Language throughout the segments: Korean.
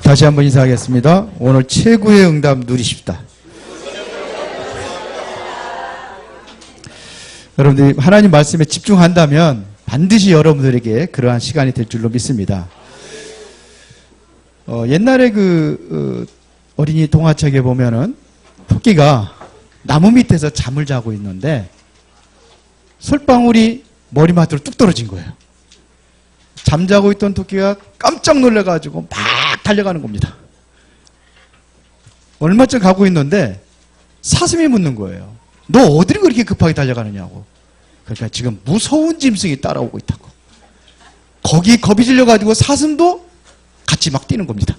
다시 한번 인사하겠습니다. 오늘 최고의 응답 누리십시다. 여러분들이 하나님 말씀에 집중한다면 반드시 여러분들에게 그러한 시간이 될 줄로 믿습니다. 옛날에 어린이 동화책에 보면은 토끼가 나무 밑에서 잠을 자고 있는데 솔방울이 머리맡으로 뚝 떨어진 거예요. 잠자고 있던 토끼가 깜짝 놀라가지고 막 달려가는 겁니다. 얼마쯤 가고 있는데 사슴이 묻는 거예요. 너 어디를 그렇게 급하게 달려가느냐고. 그러니까 지금 무서운 짐승이 따라오고 있다고. 거기 겁이 질려가지고 사슴도 같이 막 뛰는 겁니다.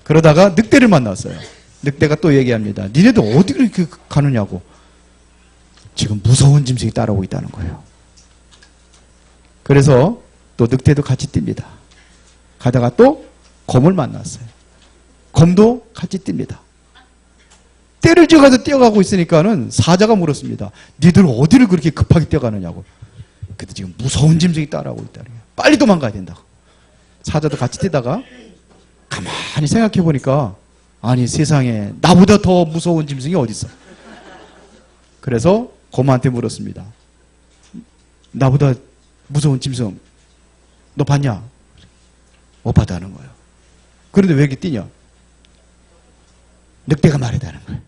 그러다가 늑대를 만났어요. 늑대가 또 얘기합니다. 니네들 어디 그렇게 가느냐고. 지금 무서운 짐승이 따라오고 있다는 거예요. 그래서 또 늑대도 같이 뜁니다. 가다가 또 곰을 만났어요. 곰도 같이 뜁니다. 때를 지어가서 뛰어가고 있으니까는 사자가 물었습니다. 니들 어디를 그렇게 급하게 뛰어가느냐고. 근데 지금 무서운 짐승이 따라오고 있다는 거예요. 빨리 도망가야 된다고. 사자도 같이 뛰다가 가만히 생각해 보니까 아니 세상에 나보다 더 무서운 짐승이 어디 있어. 그래서 곰한테 물었습니다. 나보다 무서운 짐승 너 봤냐? 못 봤다는 거예요. 그런데 왜 이렇게 뛰냐? 늑대가 말했다는 거예요.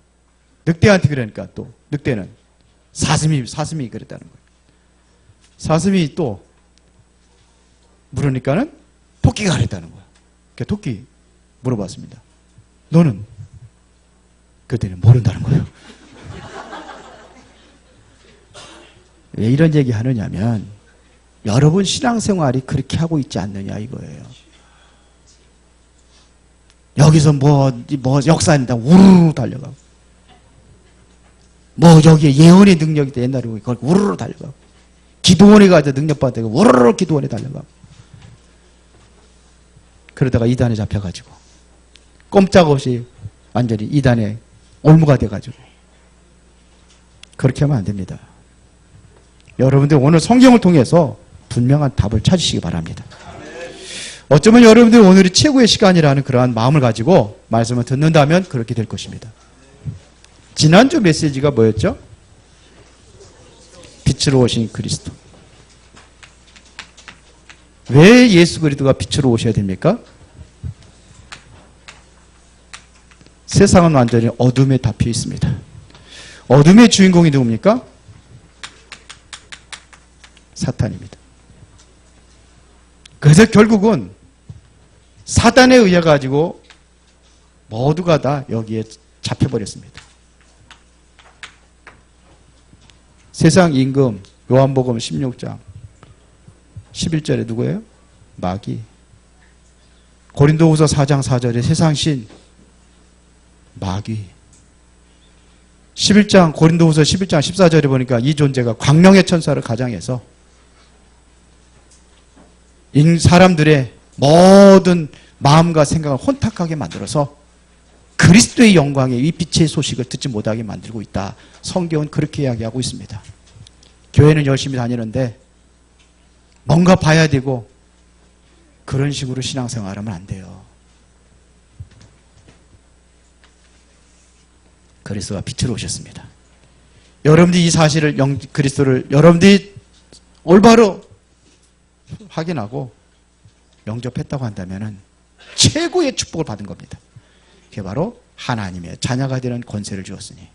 늑대한테 그러니까 또 늑대는 사슴이 그랬다는 거예요. 사슴이 또 물으니까는 토끼가 그랬다는 거예요. 그러니까 토끼 물어봤습니다. 너는? 그때는 모른다는 거예요. 왜 이런 얘기 하느냐면 여러분 신앙생활이 그렇게 하고 있지 않느냐 이거예요. 여기서 뭐 역사한다 우르르 달려가고 뭐 저기 예언의 능력이 있다 옛날에 그걸 우르르 달려가고 기도원에 가서 능력받다가 우르르 기도원에 달려가고 그러다가 이단에 잡혀가지고 꼼짝없이 완전히 이단에 올무가 돼가지고 그렇게 하면 안 됩니다. 여러분들 오늘 성경을 통해서 분명한 답을 찾으시기 바랍니다. 어쩌면 여러분들 오늘이 최고의 시간이라는 그러한 마음을 가지고 말씀을 듣는다면 그렇게 될 것입니다. 지난주 메시지가 뭐였죠? 빛으로 오신 그리스도. 왜 예수 그리스도가 빛으로 오셔야 됩니까? 세상은 완전히 어둠에 덮여 있습니다. 어둠의 주인공이 누굽니까? 사탄입니다. 그래서 결국은 사단에 의해 가지고 모두가 다 여기에 잡혀버렸습니다. 세상 임금 요한복음 16장 11절에 누구예요? 마귀. 고린도후서 4장 4절에 세상신 마귀. 11장 고린도후서 11장 14절에 보니까 이 존재가 광명의 천사를 가장해서 사람들의 모든 마음과 생각을 혼탁하게 만들어서 그리스도의 영광의 이 빛의 소식을 듣지 못하게 만들고 있다. 성경은 그렇게 이야기하고 있습니다. 교회는 열심히 다니는데 뭔가 봐야 되고 그런 식으로 신앙생활하면 안 돼요. 그리스도가 빛으로 오셨습니다. 여러분들이 이 사실을 그리스도를 여러분들이 올바로 확인하고 영접했다고 한다면 최고의 축복을 받은 겁니다. 그게 바로 하나님의 자녀가 되는 권세를 주었으니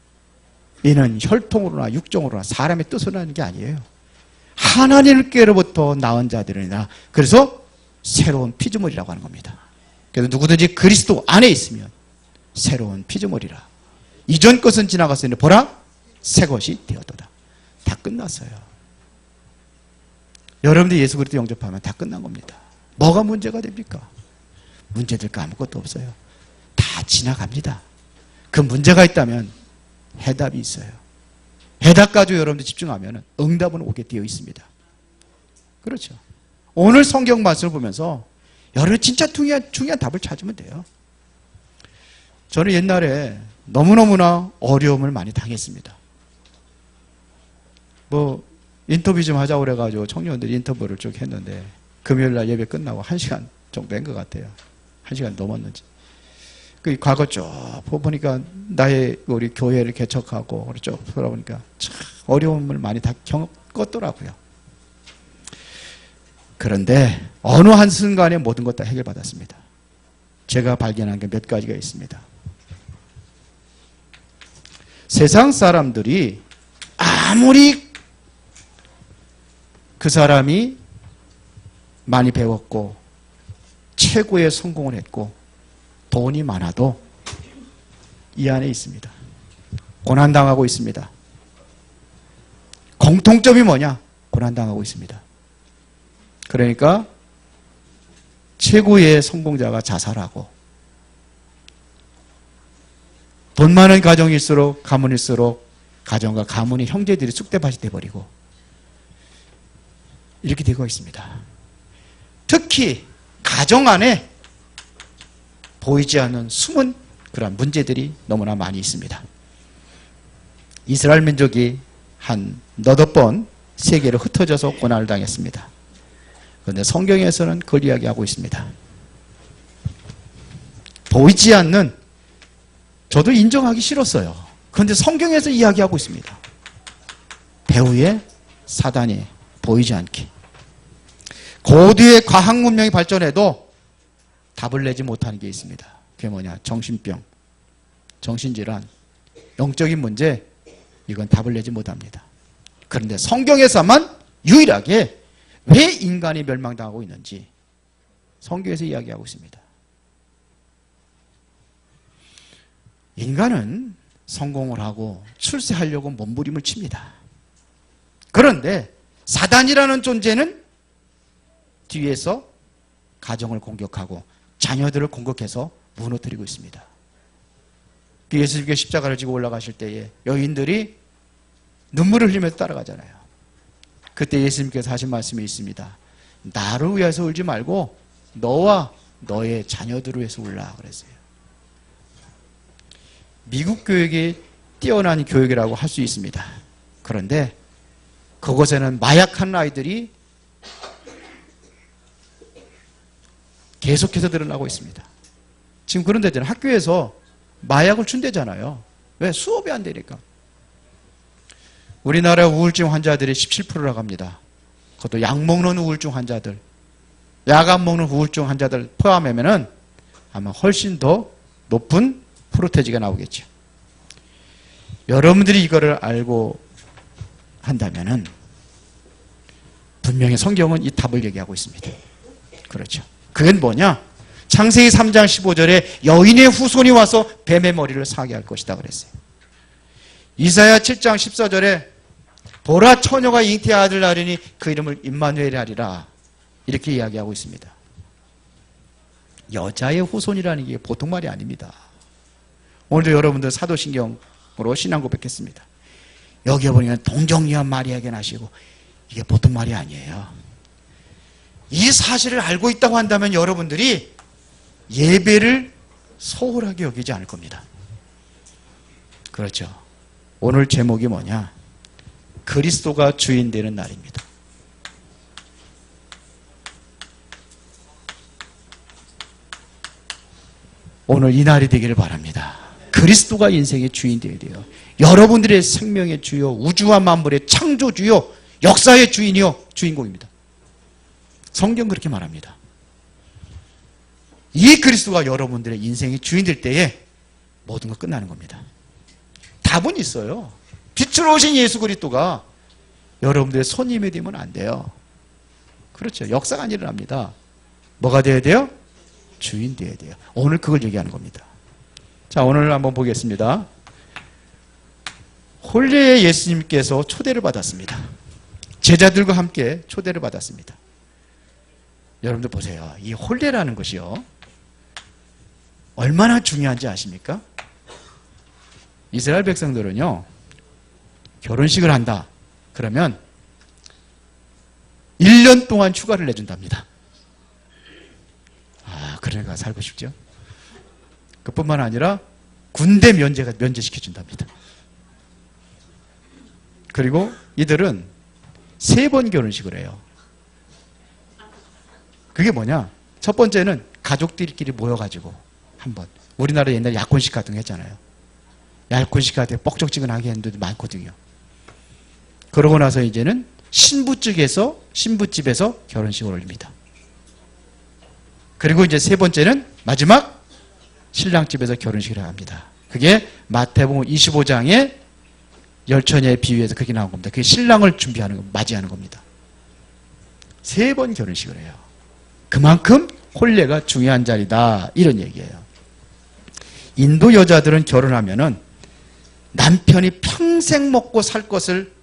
이는 혈통으로나 육정으로나 사람의 뜻으로 하는 게 아니에요. 하나님께로부터 나온 자들이나 그래서 새로운 피조물이라고 하는 겁니다. 그래서 누구든지 그리스도 안에 있으면 새로운 피조물이라. 이전 것은 지나갔으니 보라 새 것이 되었도다. 다 끝났어요. 여러분들이 예수 그리스도 영접하면 다 끝난 겁니다. 뭐가 문제가 됩니까? 문제될 거 아무것도 없어요. 다 지나갑니다. 그 문제가 있다면 해답이 있어요. 해답 가지고 여러분들 집중하면 응답은 오게 되어 있습니다. 그렇죠. 오늘 성경 말씀을 보면서 여러분 진짜 중요한 답을 찾으면 돼요. 저는 옛날에 너무너무나 어려움을 많이 당했습니다. 인터뷰 좀 하자고 그래가지고 청년들이 인터뷰를 쭉 했는데 금요일날 예배 끝나고 1시간 정도 된 것 같아요. 1시간 넘었는지. 그 과거 쭉 보니까 나의 우리 교회를 개척하고 쭉 돌아보니까 참 어려움을 많이 다 겪었더라고요. 그런데 어느 한순간에 모든 것 다 해결받았습니다. 제가 발견한 게 몇 가지가 있습니다. 세상 사람들이 아무리 그 사람이 많이 배웠고 최고의 성공을 했고 돈이 많아도 이 안에 있습니다. 고난당하고 있습니다. 공통점이 뭐냐? 고난당하고 있습니다. 그러니까 최고의 성공자가 자살하고 돈 많은 가정일수록 가문일수록 가정과 가문의 형제들이 쑥대밭이 돼버리고 이렇게 되고 있습니다. 특히 가정 안에 보이지 않는 숨은 그런 문제들이 너무나 많이 있습니다. 이스라엘 민족이 한 너댓 번 세계로 흩어져서 고난을 당했습니다. 그런데 성경에서는 그걸 이야기하고 있습니다. 보이지 않는, 저도 인정하기 싫었어요. 그런데 성경에서 이야기하고 있습니다. 배후에 사단이 보이지 않게. 고도의 과학 문명이 발전해도 답을 내지 못하는 게 있습니다. 그게 뭐냐? 정신병, 정신질환, 영적인 문제, 이건 답을 내지 못합니다. 그런데 성경에서만 유일하게 왜 인간이 멸망당하고 있는지 성경에서 이야기하고 있습니다. 인간은 성공을 하고 출세하려고 몸부림을 칩니다. 그런데 사단이라는 존재는 뒤에서 가정을 공격하고 자녀들을 공격해서 무너뜨리고 있습니다. 예수님께 십자가를 지고 올라가실 때에 여인들이 눈물을 흘리면서 따라가잖아요. 그때 예수님께서 하신 말씀이 있습니다. 나를 위해서 울지 말고 너와 너의 자녀들을 위해서 울라 그랬어요. 미국 교육이 뛰어난 교육이라고 할 수 있습니다. 그런데 그곳에는 마약하는 아이들이 계속해서 드러나고 있습니다. 지금 그런 데들은 학교에서 마약을 준대잖아요. 왜? 수업이 안 되니까. 우리나라 우울증 환자들이 17%라고 합니다. 그것도 약 먹는 우울증 환자들, 약 안 먹는 우울증 환자들 포함하면은 아마 훨씬 더 높은 프로테지가 나오겠죠. 여러분들이 이거를 알고 한다면은 분명히 성경은 이 답을 얘기하고 있습니다. 그렇죠. 그건 뭐냐? 창세기 3장 15절에 여인의 후손이 와서 뱀의 머리를 사게 할 것이다 그랬어요. 이사야 7장 14절에 보라 처녀가 잉태의 아들 낳으리니 그 이름을 임마누엘 하리라 이렇게 이야기하고 있습니다. 여자의 후손이라는 게 보통 말이 아닙니다. 오늘도 여러분들 사도신경으로 신앙 고백했습니다. 여기에 보니까 동정녀 마리아에게 나시고 이게 보통 말이 아니에요. 이 사실을 알고 있다고 한다면 여러분들이 예배를 소홀하게 여기지 않을 겁니다. 그렇죠. 오늘 제목이 뭐냐? 그리스도가 주인 되는 날입니다. 오늘 이 날이 되기를 바랍니다. 그리스도가 인생의 주인 되어야 돼요. 여러분들의 생명의 주요, 우주와 만물의 창조주요, 역사의 주인이요, 주인공입니다. 성경 그렇게 말합니다. 이 그리스도가 여러분들의 인생의 주인 될 때에 모든 거 끝나는 겁니다. 답은 있어요. 빛으로 오신 예수 그리스도가 여러분들의 손님이 되면 안 돼요. 그렇죠. 역사가 안 일어납니다. 뭐가 돼야 돼요? 주인 돼야 돼요. 오늘 그걸 얘기하는 겁니다. 자, 오늘 한번 보겠습니다. 혼례에 예수님께서 초대를 받았습니다. 제자들과 함께 초대를 받았습니다. 여러분들 보세요. 이 혼례라는 것이요, 얼마나 중요한지 아십니까? 이스라엘 백성들은요, 결혼식을 한다 그러면 1년 동안 휴가를 내준답니다. 아, 그러니까 살고 싶죠? 그뿐만 아니라 군대 면제시켜준답니다. 그리고 이들은 3번 결혼식을 해요. 그게 뭐냐? 첫 번째는 가족들끼리 모여가지고 한번 우리나라 옛날 약혼식 같은 거 했잖아요. 약혼식 같은 거 뻑적지근하게 했는 데도 많거든요. 그러고 나서 이제는 신부집에서 결혼식을 올립니다. 그리고 이제 세 번째는 마지막 신랑집에서 결혼식을 합니다. 그게 마태복음 25장의 열처녀의 비유에서 그게 나온 겁니다. 그게 신랑을 준비하는 거, 맞이하는 겁니다. 세 번 결혼식을 해요. 그만큼 혼례가 중요한 자리다, 이런 얘기예요. 인도 여자들은 결혼하면은 남편이 평생 먹고 살 것을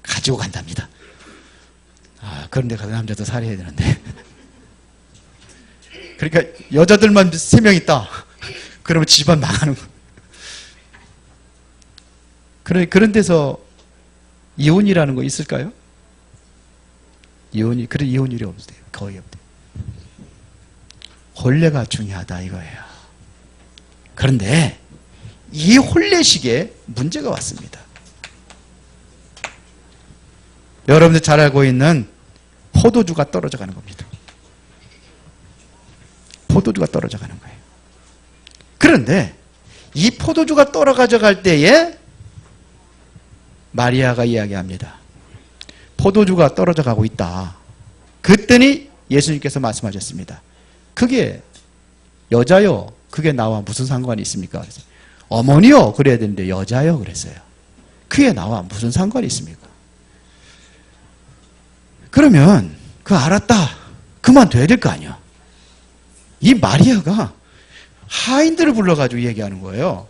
가지고 간답니다. 그런데 그 남자도 살해야 되는데. 그러니까 여자들만 3명 있다. 그러면 집안 망하는 거. 그런 데서 이혼이라는 거 있을까요? 이혼율이 없어요. 거의 없대요. 혼례가 중요하다 이거예요. 그런데 이 혼례식에 문제가 왔습니다. 여러분들 잘 알고 있는 포도주가 떨어져 가는 겁니다. 포도주가 떨어져 가는 거예요. 그런데 이 포도주가 떨어져 갈 때에 마리아가 이야기합니다. 포도주가 떨어져 가고 있다. 그때니 예수님께서 말씀하셨습니다. 그게 여자요. 그게 나와 무슨 상관이 있습니까? 그래서 어머니요. 그래야 되는데 여자요. 그랬어요. 그게 나와 무슨 상관이 있습니까? 그러면 알았다. 그만둬야 될 거 아니야. 이 마리아가 하인들을 불러가지고 얘기하는 거예요.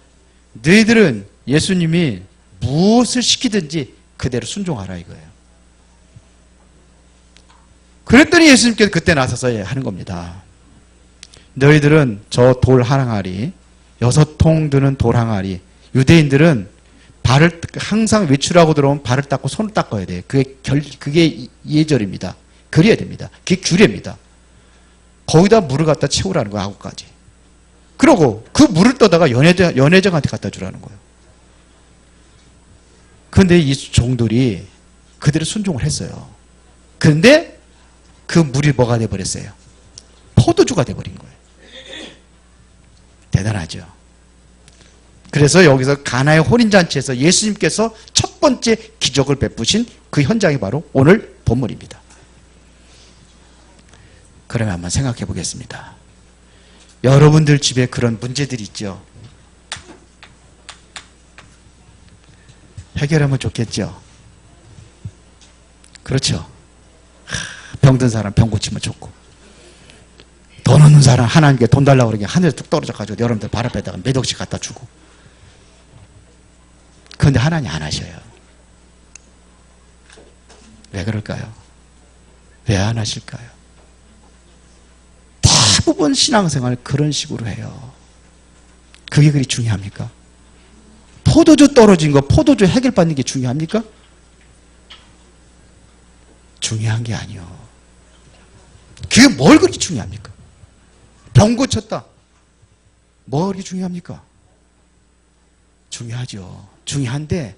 너희들은 예수님이 무엇을 시키든지 그대로 순종하라 이거예요. 그랬더니 예수님께서 그때 나서서 하는 겁니다. 너희들은 저 돌 항아리, 6통 드는 돌 항아리, 유대인들은 발을 항상 외출하고 들어오면 발을 닦고 손을 닦아야 돼요. 그게 예절입니다. 그래야 됩니다. 그게 규례입니다. 거기다 물을 갖다 채우라는 거예요. 9가지. 그러고 그 물을 떠다가 연회장한테 갖다 주라는 거예요. 그런데 이 종들이 그대로 순종을 했어요. 그런데 그 물이 뭐가 돼버렸어요? 포도주가 돼버린 거예요. 대단하죠. 그래서 여기서 가나의 혼인잔치에서 예수님께서 첫 번째 기적을 베푸신 그 현장이 바로 오늘 본문입니다. 그러면 한번 생각해 보겠습니다. 여러분들 집에 그런 문제들이 있죠. 해결하면 좋겠죠. 그렇죠. 병든 사람 병 고치면 좋고, 돈 없는 사람 하나님께 돈 달라고 그러게 하늘에 뚝 떨어져가지고 여러분들 발 앞에다가 몇 억씩 갖다 주고. 그런데 하나님 안 하셔요. 왜 그럴까요? 왜 안 하실까요? 대부분 신앙생활 그런 식으로 해요. 그게 그리 중요합니까? 포도주 떨어진 거, 포도주 해결받는 게 중요합니까? 중요한 게 아니요. 그게 뭘 그렇게 중요합니까? 병 고쳤다. 뭐 그렇게 중요합니까? 중요하죠. 중요한데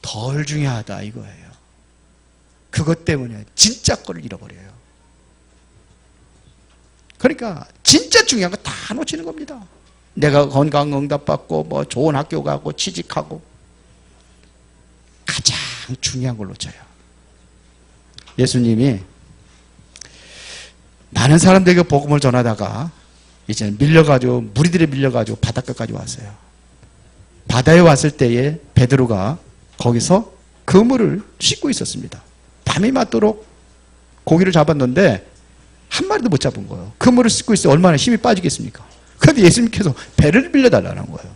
덜 중요하다 이거예요. 그것 때문에 진짜 거를 잃어버려요. 그러니까 진짜 중요한 거 다 놓치는 겁니다. 내가 건강 응답받고 뭐 좋은 학교 가고 취직하고 가장 중요한 걸 놓쳐요. 예수님이 많은 사람들에게 복음을 전하다가 이제 밀려가지고 무리들이 밀려가지고 바닷가까지 왔어요. 바다에 왔을 때에 베드로가 거기서 그물을 씻고 있었습니다. 밤이 맞도록 고기를 잡았는데 한 마리도 못 잡은 거예요. 그물을 씻고 있어 얼마나 힘이 빠지겠습니까? 그런데 예수님께서 배를 빌려달라는 거예요.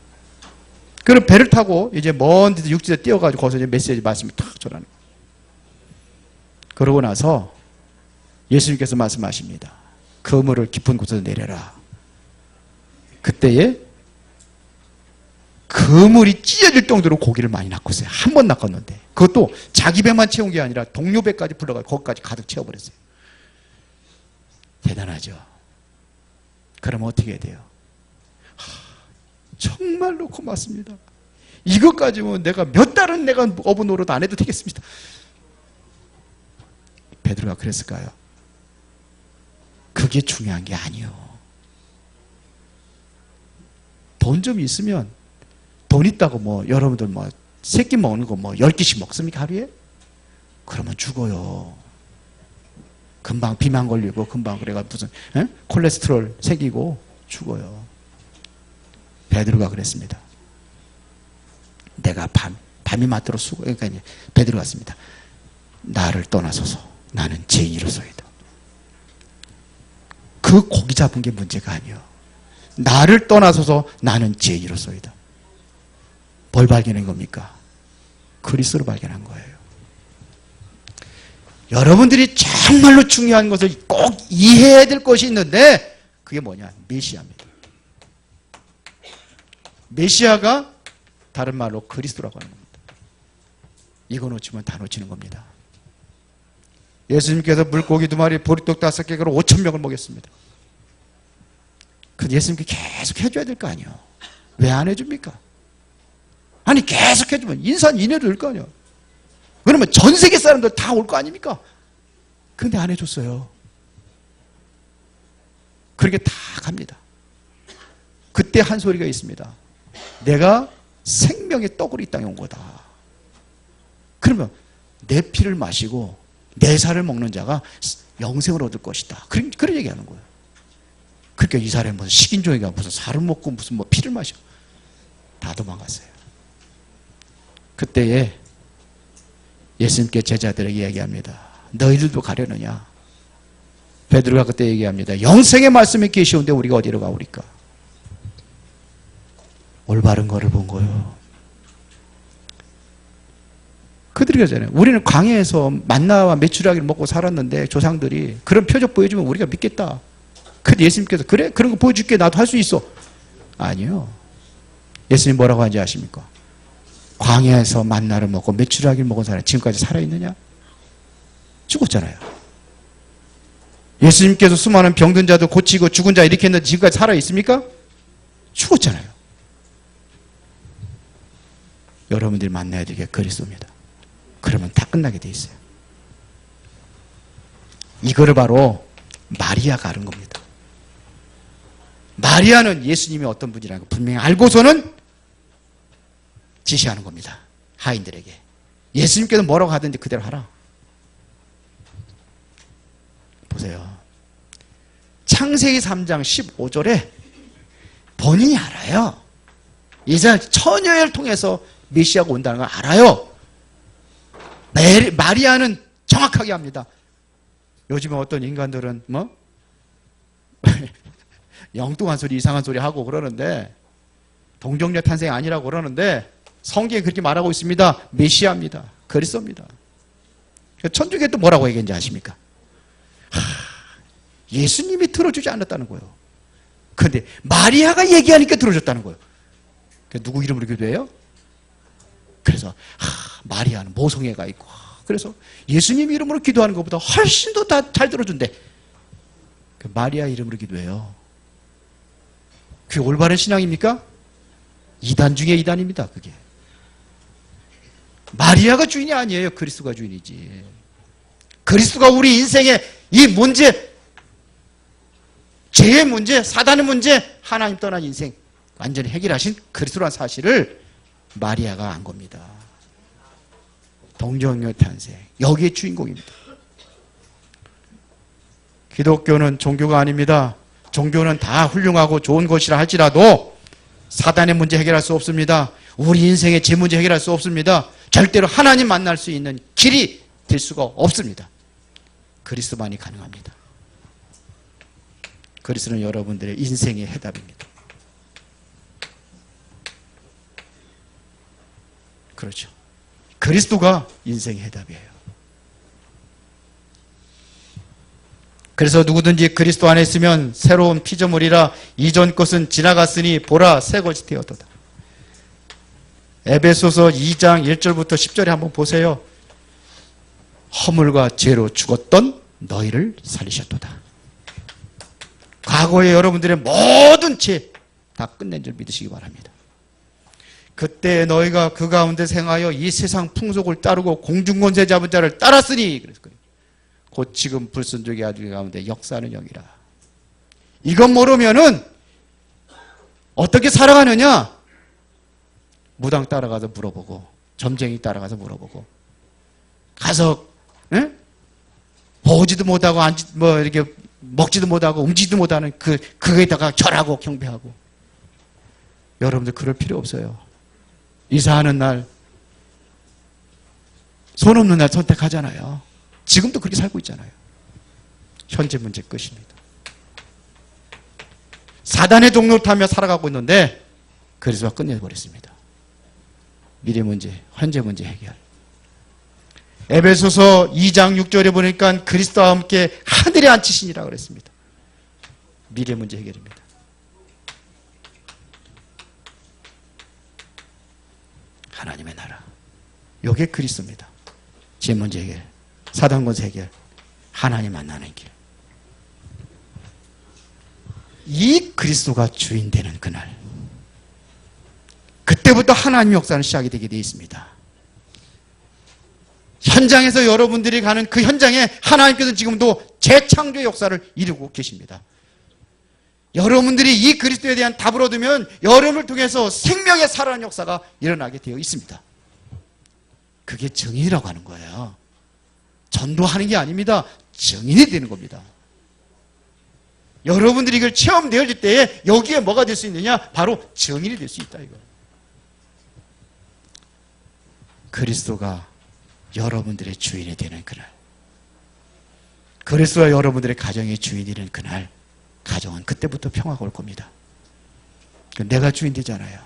그럼 배를 타고 이제 먼 데서 육지에 뛰어가지고 거기서 이제 메시지 말씀을 탁 전하는 거예요. 그러고 나서 예수님께서 말씀하십니다. 그물을 깊은 곳에서 내려라. 그때에 그물이 찢어질 정도로 고기를 많이 낚았어요. 한 번 낚았는데 그것도 자기 배만 채운 게 아니라 동료 배까지 불러가지고 거기까지 가득 채워버렸어요. 대단하죠. 그러면 어떻게 해야 돼요? 정말로 고맙습니다. 이것 가지고 내가 몇 달은 내가 어부 노릇 안 해도 되겠습니다. 베드로가 그랬을까요? 그게 중요한 게 아니요. 돈 좀 있으면, 돈 있다고 뭐 여러분들 뭐 세 끼 먹는 거 뭐 10끼씩 먹습니까 하루에? 그러면 죽어요. 금방 비만 걸리고 금방 그래가 무슨 콜레스테롤 생기고 죽어요. 베드로가 그랬습니다. 내가 밤이 맞도록 수고, 그러니까 베드로가 갔습니다. 나를 떠나서서 나는 죄인으로소이다. 그 고기 잡은 게 문제가 아니요. 나를 떠나서서 나는 죄인으로소이다. 뭘 발견한 겁니까? 그리스도를 발견한 거예요. 여러분들이 정말로 중요한 것을 꼭 이해해야 될 것이 있는데 그게 뭐냐? 메시아입니다. 메시아가 다른 말로 그리스도라고 하는 겁니다. 이거 놓치면 다 놓치는 겁니다. 예수님께서 물고기 2마리, 보리떡 5개로 5,000명을 먹였습니다. 근데 예수님께 계속 해줘야 될 거 아니에요. 왜 안 해줍니까? 아니 계속 해주면 인산인해도 될 거 아니에요. 그러면 전 세계 사람들 다 올 거 아닙니까? 근데 안 해줬어요. 그렇게 다 갑니다. 그때 한 소리가 있습니다. 내가 생명의 떡으로 이 땅에 온 거다. 그러면 내 피를 마시고 내 살을 먹는 자가 영생을 얻을 것이다. 그런 얘기하는 거예요. 그러니까 이 사람이 무슨 식인종이가 무슨 살을 먹고 무슨 뭐 피를 마셔. 다 도망갔어요. 그때에 예수님께 제자들에게 얘기합니다. 너희들도 가려느냐? 베드로가 그때 얘기합니다. 영생의 말씀이 계시온데 우리가 어디로 가오리까? 올바른 거를 본 거예요. 그들이 그러잖아요. 우리는 광야에서 만나와 메추라기를 먹고 살았는데 조상들이 그런 표적 보여주면 우리가 믿겠다. 근데 예수님께서 그래? 그런 거 보여줄게. 나도 할 수 있어. 아니요. 예수님 뭐라고 하는지 아십니까? 광야에서 만나를 먹고 메추라기를 먹은 사람이 지금까지 살아있느냐? 죽었잖아요. 예수님께서 수많은 병든 자도 고치고 죽은 자 일으켰는데 지금까지 살아있습니까? 죽었잖아요. 여러분들이 만나야 될 게 그리스도입니다. 그러면 다 끝나게 돼 있어요. 이거를 바로 마리아가 아는 겁니다. 마리아는 예수님이 어떤 분이라는 걸 분명히 알고서는 지시하는 겁니다. 하인들에게. 예수님께서 뭐라고 하든지 그대로 하라. 보세요. 창세기 3장 15절에 본인이 알아요. 이제 처녀를 통해서 메시아가 온다는 걸 알아요. 마리아는 정확하게 합니다. 요즘에 어떤 인간들은 뭐 영뚱한 소리 이상한 소리 하고 그러는데 동정녀 탄생이 아니라고 그러는데 성경에 그렇게 말하고 있습니다. 메시아입니다. 그리스도입니다. 천주교에 또 뭐라고 얘기했는지 아십니까? 예수님이 들어주지 않았다는 거예요. 그런데 마리아가 얘기하니까 들어줬다는 거예요. 누구 이름으로 기도해요? 그래서 마리아는 모성애가 있고 그래서 예수님 이름으로 기도하는 것보다 훨씬 더 잘 들어준대. 마리아 이름으로 기도해요. 그게 올바른 신앙입니까? 이단 중에 이단입니다. 그게. 마리아가 주인이 아니에요. 그리스도가 주인이지. 그리스도가 우리 인생의 이 문제, 죄의 문제, 사단의 문제, 하나님 떠난 인생 완전히 해결하신 그리스도라는 사실을 마리아가 안 겁니다. 동정녀 탄생. 여기에 주인공입니다. 기독교는 종교가 아닙니다. 종교는 다 훌륭하고 좋은 것이라 할지라도 사단의 문제 해결할 수 없습니다. 우리 인생의 제 문제 해결할 수 없습니다. 절대로 하나님 만날 수 있는 길이 될 수가 없습니다. 그리스도만이 가능합니다. 그리스도는 여러분들의 인생의 해답입니다. 그렇죠. 그리스도가 인생의 해답이에요. 그래서 누구든지 그리스도 안에 있으면 새로운 피조물이라 이전 것은 지나갔으니 보라 새 것이 되었도다. 에베소서 2장 1절부터 10절에 한번 보세요. 허물과 죄로 죽었던 너희를 살리셨도다. 과거에 여러분들의 모든 죄 다 끝낸 줄 믿으시기 바랍니다. 그때 너희가 그 가운데 생하여 이 세상 풍속을 따르고 공중권세 잡은 자를 따랐으니 곧 지금 불순종의 아들 가운데 역사하는 영이라. 이것 모르면은 어떻게 살아가느냐? 무당 따라가서 물어보고, 점쟁이 따라가서 물어보고, 가서, 에? 보지도 못하고, 이렇게 먹지도 못하고, 움직이지도 못하는 그거에다가 절하고 경배하고. 여러분들 그럴 필요 없어요. 이사하는 날, 손 없는 날 선택하잖아요. 지금도 그렇게 살고 있잖아요. 현재 문제 끝입니다. 사단의 종로를 타며 살아가고 있는데 그리스도가 끝내버렸습니다. 미래 문제, 현재 문제 해결. 에베소서 2장 6절에 보니까 그리스도와 함께 하늘에 앉히시니라 그랬습니다. 미래 문제 해결입니다. 하나님의 나라. 이게 그리스도입니다. 제 문제 해결, 사단 권세 해결, 하나님 만나는 길. 이 그리스도가 주인 되는 그날, 그때부터 하나님 역사는 시작이 되게 되어 있습니다. 현장에서 여러분들이 가는 그 현장에 하나님께서 지금도 재창조 역사를 이루고 계십니다. 여러분들이 이 그리스도에 대한 답을 얻으면 여러분을 통해서 생명의 살아나는 역사가 일어나게 되어 있습니다. 그게 증인이라고 하는 거예요. 전도하는 게 아닙니다. 증인이 되는 겁니다. 여러분들이 이걸 체험되어질 때에 여기에 뭐가 될 수 있느냐? 바로 증인이 될 수 있다 이거. 그리스도가 여러분들의 주인이 되는 그날, 그리스도가 여러분들의 가정의 주인이 되는 그날, 가정은 그때부터 평화가 올 겁니다. 내가 주인 되잖아요.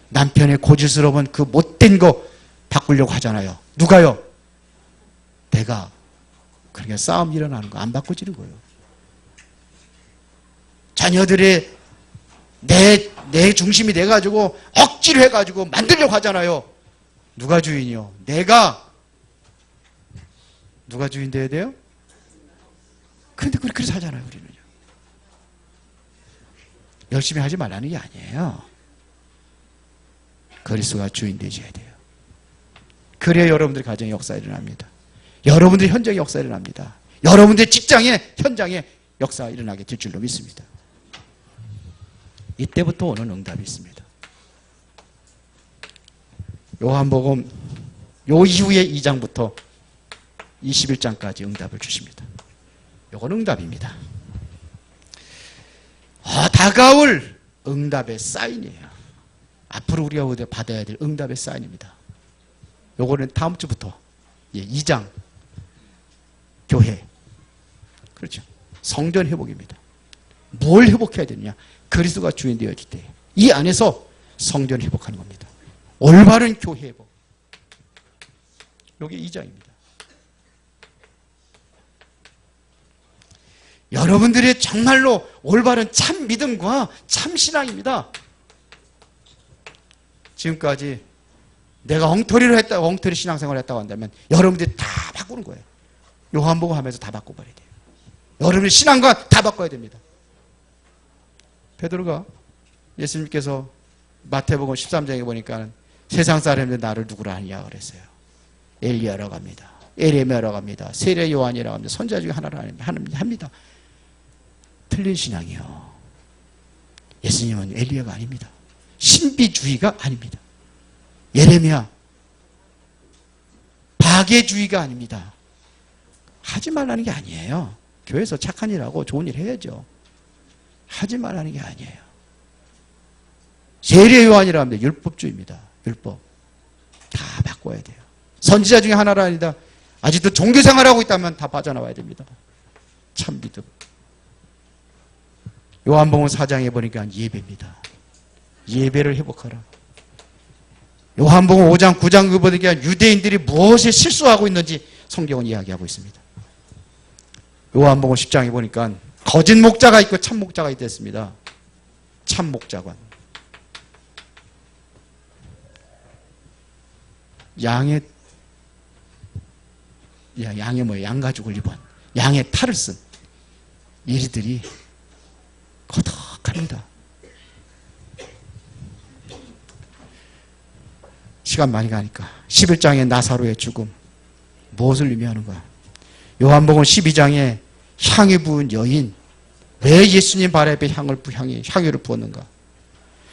남편의 고질스러운 그 못된 거 바꾸려고 하잖아요. 누가요? 내가. 그러니까 싸움 일어나는 거 안 바꿔지는 거예요. 자녀들의 내 중심이 돼가지고 억지로 해가지고 만들려고 하잖아요. 누가 주인이요? 내가. 누가 주인 돼야 돼요? 그런데 그렇게 살잖아요, 우리는요. 열심히 하지 말라는 게 아니에요. 그리스도가 주인 되셔야 돼요. 그래야 여러분들의 가정의 역사가 일어납니다. 여러분들의 현장의 역사가 일어납니다. 여러분들의 직장의 현장의 역사가 일어나게 될 줄로 믿습니다. 이때부터 오는 응답이 있습니다. 요한복음 요 이후에 2장부터 21장까지 응답을 주십니다. 요건 응답입니다. 다가올 응답의 사인이에요. 앞으로 우리가 받아야 될 응답의 사인입니다. 요거는 다음 주부터 2장 교회, 그렇죠, 성전 회복입니다. 뭘 회복해야 되느냐? 그리스도가 주인 되어질 때 이 안에서 성전 회복하는 겁니다. 올바른 교회 회복. 요게 2장입니다. 여러분들의 정말로 올바른 참 믿음과 참 신앙입니다. 지금까지 내가 엉터리로 했다고, 엉터리 신앙생활을 했다고 한다면 여러분들이 다 바꾸는 거예요. 요한복음 하면서 다 바꿔버려야 돼요. 여러분의 신앙과 다 바꿔야 됩니다. 베드로가 예수님께서 마태복음 13장에 보니까 세상 사람들 나를 누구라 하냐 그랬어요. 엘리야라고 합니다. 에레미야라고 합니다. 세례 요한이라고 합니다. 선지자 중에 하나라 합니다. 틀린 신앙이요. 예수님은 엘리야가 아닙니다. 신비주의가 아닙니다. 예레미야 박애주의가 아닙니다. 하지 말라는 게 아니에요. 교회에서 착한 일하고 좋은 일 해야죠. 하지 말라는 게 아니에요. 세례 요한이라고 합니다. 율법주의입니다. 율법. 다 바꿔야 돼요. 선지자 중에 하나라 아니다. 아직도 종교생활하고 있다면 다 빠져나와야 됩니다. 참 믿음. 요한복음 4장에 보니까 예배입니다. 예배를 회복하라. 요한복음 5장 9장 보니까 유대인들이 무엇에 실수하고 있는지 성경은 이야기하고 있습니다. 요한복음 10장에 보니까 거짓 목자가 있고 참 목자가 있댔습니다. 참 목자관. 양의 뭐예요? 양가죽을 입은 양의 탈을 쓴 이리들이 거덕합니다. 시간 많이 가니까 11장의 나사로의 죽음 무엇을 의미하는가? 요한복음 12장에 향유 부은 여인 왜 예수님 발 앞에 향유를 부었는가?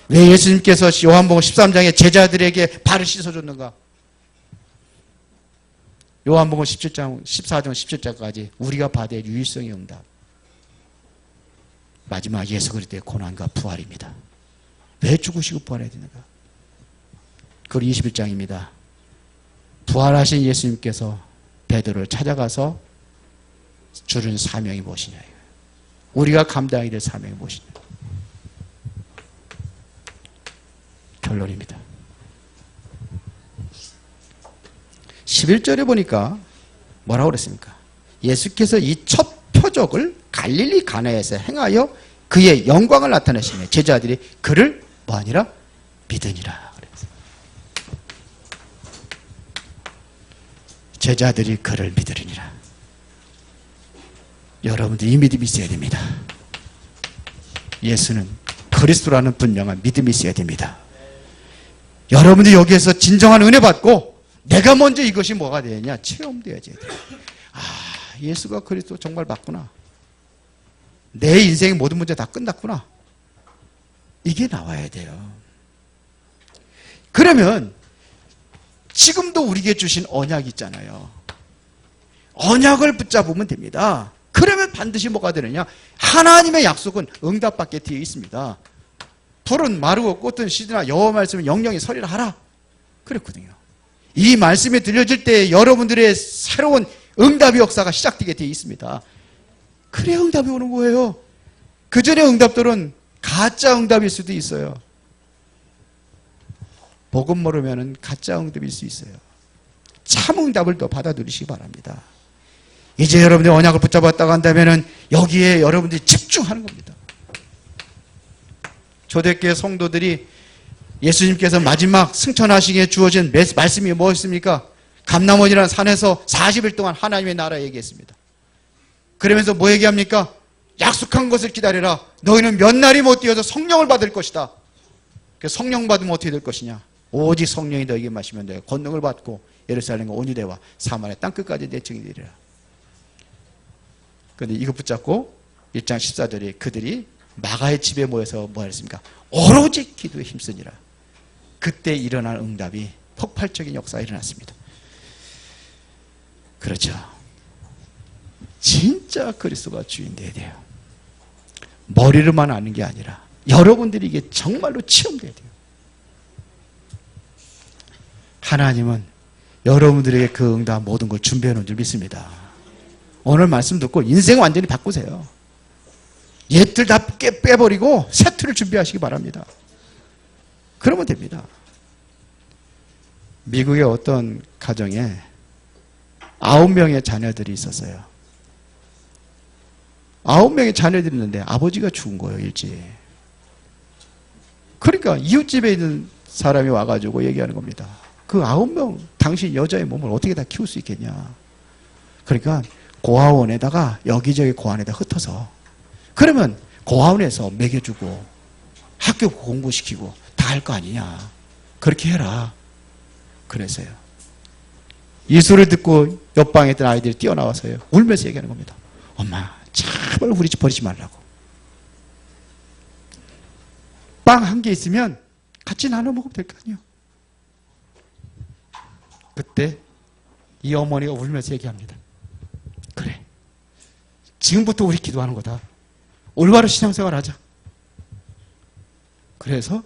왜 예수님께서 요한복음 13장에 제자들에게 발을 씻어줬는가? 요한복음 14장 17장까지 우리가 받을 유일성의 응답. 마지막 예수 그리스도의 고난과 부활입니다. 왜 죽으시고 부활해야 되는가? 그리고 21장입니다. 부활하신 예수님께서 베드로를 찾아가서 주는 사명이 무엇이냐? 우리가 감당해야 될 사명이 무엇이냐? 결론입니다. 11절에 보니까 뭐라고 그랬습니까? 예수께서 이 첫 표적을 갈릴리 가나에서 행하여 그의 영광을 나타내시며 제자들이 그를 뭐하니라? 믿으니라. 그랬어요. 제자들이 그를 믿으리니라. 여러분들 이 믿음이 있어야 됩니다. 예수는 그리스도라는 분명한 믿음이 있어야 됩니다. 여러분들이 여기에서 진정한 은혜 받고 내가 먼저 이것이 뭐가 되느냐? 체험되어야지. 예수가 그리스도 정말 맞구나. 내 인생의 모든 문제 다 끝났구나. 이게 나와야 돼요. 그러면 지금도 우리에게 주신 언약이 있잖아요. 언약을 붙잡으면 됩니다. 그러면 반드시 뭐가 되느냐? 하나님의 약속은 응답받게 되어 있습니다. 풀은 마르고 꽃은 시드나 여호와 말씀은 영영이 서리라 하라. 그랬거든요. 이 말씀이 들려질 때 여러분들의 새로운 응답의 역사가 시작되게 되어 있습니다. 그래 응답이 오는 거예요. 그 전에 응답들은 가짜 응답일 수도 있어요. 복음 모르면 가짜 응답일 수 있어요. 참 응답을 더 받아들이시기 바랍니다. 이제 여러분들이 언약을 붙잡았다고 한다면 여기에 여러분들이 집중하는 겁니다. 초대교회 성도들이 예수님께서 마지막 승천하시기에 주어진 말씀이 무엇입니까? 감람원이라는 산에서 40일 동안 하나님의 나라 얘기했습니다. 그러면서 뭐 얘기합니까? 약속한 것을 기다려라. 너희는 몇 날이 못 뛰어서 성령을 받을 것이다. 성령 받으면 어떻게 될 것이냐? 오직 성령이 너에게 마시면 내가 권능을 받고 예루살렘과 온 유대와 사마리아 땅끝까지 내 증인이 되리라. 그런데 이거 붙잡고 1장 14절에 그들이 마가의 집에 모여서 뭐 했습니까? 오로지 기도에 힘쓰니라. 그때 일어난 응답이 폭발적인 역사가 일어났습니다. 그렇죠. 진짜 그리스도가 주인 되어야 돼요. 머리로만 아는 게 아니라 여러분들이 이게 정말로 체험돼야 돼요. 하나님은 여러분들에게 그 응답 모든 걸 준비해 놓은 줄 믿습니다. 오늘 말씀 듣고 인생 완전히 바꾸세요. 옛들 다 빼버리고 새 틀을 준비하시기 바랍니다. 그러면 됩니다. 미국의 어떤 가정에 9명의 자녀들이 있었어요. 9명의 자녀들이 있는데 아버지가 죽은 거예요, 일찍. 그러니까 이웃집에 있는 사람이 와가지고 얘기하는 겁니다. 그 9명 당신 여자의 몸을 어떻게 다 키울 수 있겠냐. 그러니까 고아원에다가 여기저기 고아원에다 흩어서 그러면 고아원에서 먹여주고 학교 공부시키고 다 할 거 아니냐. 그렇게 해라. 그래서요. 이 소리를 듣고 옆방에 있던 아이들이 뛰어나와서요. 울면서 얘기하는 겁니다. 엄마 제발 우리 집 버리지 말라고. 빵 한 개 있으면 같이 나눠 먹으면 될 거 아니에요. 그때 이 어머니가 울면서 얘기합니다. 그래. 지금부터 우리 기도하는 거다. 올바른 신앙생활 하자. 그래서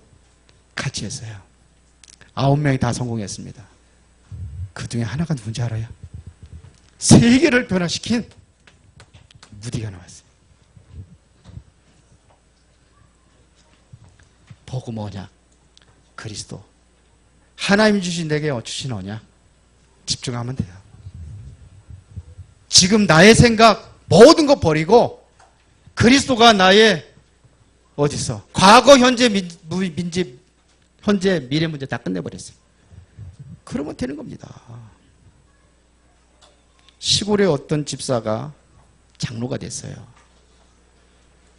같이 했어요. 9명이 다 성공했습니다. 그 중에 하나가 누군지 알아요? 세계를 변화시킨 무디가 나왔어요. 복음 언약, 그리스도. 하나님이 주신 내게 주신 언약 집중하면 돼요. 지금 나의 생각 모든 거 버리고 그리스도가 나의 어디서 과거, 현재, 현재, 미래 문제 다 끝내버렸어요. 그러면 되는 겁니다. 시골의 어떤 집사가 장로가 됐어요.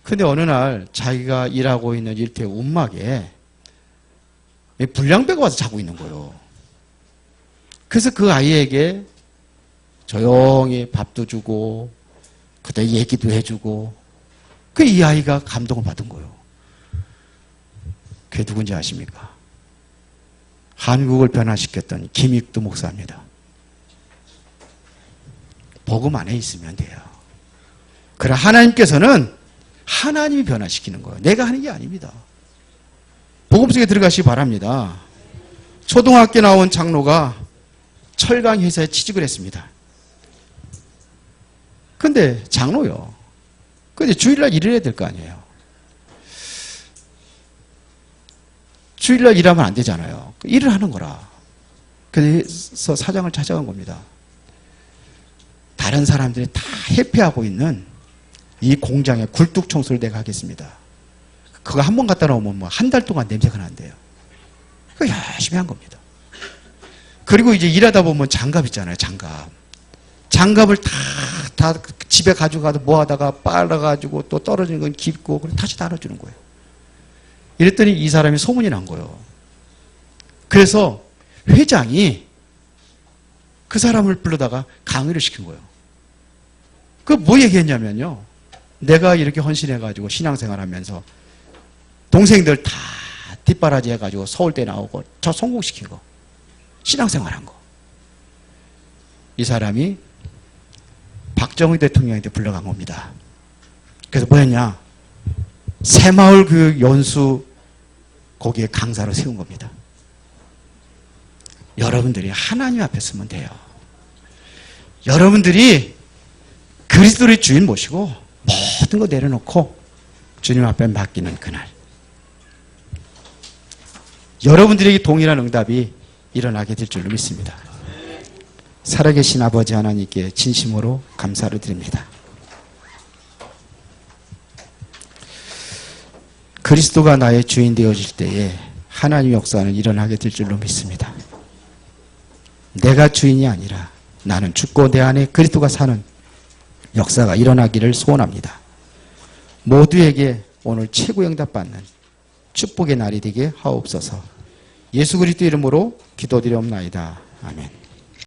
근데 어느 날 자기가 일하고 있는 일터의 움막에 불량배가 와서 자고 있는 거예요. 그래서 그 아이에게 조용히 밥도 주고 그때 얘기도 해주고 그 이 아이가 감동을 받은 거예요. 그게 누군지 아십니까? 한국을 변화시켰던 김익두 목사입니다. 복음 안에 있으면 돼요. 그러나 하나님께서는 하나님이 변화시키는 거예요. 내가 하는 게 아닙니다. 복음 속에 들어가시기 바랍니다. 초등학교 나온 장로가 철강 회사에 취직을 했습니다. 근데 장로요. 근데 주일날 일을 해야 될 거 아니에요. 주일날 일하면 안 되잖아요. 일을 하는 거라. 그래서 사장을 찾아간 겁니다. 다른 사람들이 다 회피하고 있는 이 공장에 굴뚝 청소를 내가 하겠습니다. 그거 한 번 갖다 놓으면 뭐 한 달 동안 냄새가 난대요. 그거 열심히 한 겁니다. 그리고 이제 일하다 보면 장갑 있잖아요, 장갑. 장갑을 다 집에 가져가도 뭐 하다가 빨아가지고 또 떨어지는 건 깁고, 그리고 다시 달아주는 거예요. 이랬더니 이 사람이 소문이 난 거예요. 그래서 회장이 그 사람을 불러다가 강의를 시킨 거예요. 그 뭐 얘기했냐면요. 내가 이렇게 헌신해가지고 신앙생활 하면서 동생들 다 뒷바라지 해가지고 서울대 나오고 저 성공시킨 거. 신앙생활 한 거. 이 사람이 박정희 대통령한테 불러간 겁니다. 그래서 뭐였냐? 새마을 교육 연수 거기에 강사로 세운 겁니다. 여러분들이 하나님 앞에 서면 돼요. 여러분들이 그리스도의 주인 모시고 모든 거 내려놓고 주님 앞에 맡기는 그날, 여러분들에게 동일한 응답이 일어나게 될 줄로 믿습니다. 살아계신 아버지 하나님께 진심으로 감사를 드립니다. 그리스도가 나의 주인 되어질 때에 하나님의 역사는 일어나게 될 줄로 믿습니다. 내가 주인이 아니라 나는 죽고 내 안에 그리스도가 사는 역사가 일어나기를 소원합니다. 모두에게 오늘 최고 응답받는 축복의 날이 되게 하옵소서. 예수 그리스도 이름으로 기도드리옵나이다. 아멘.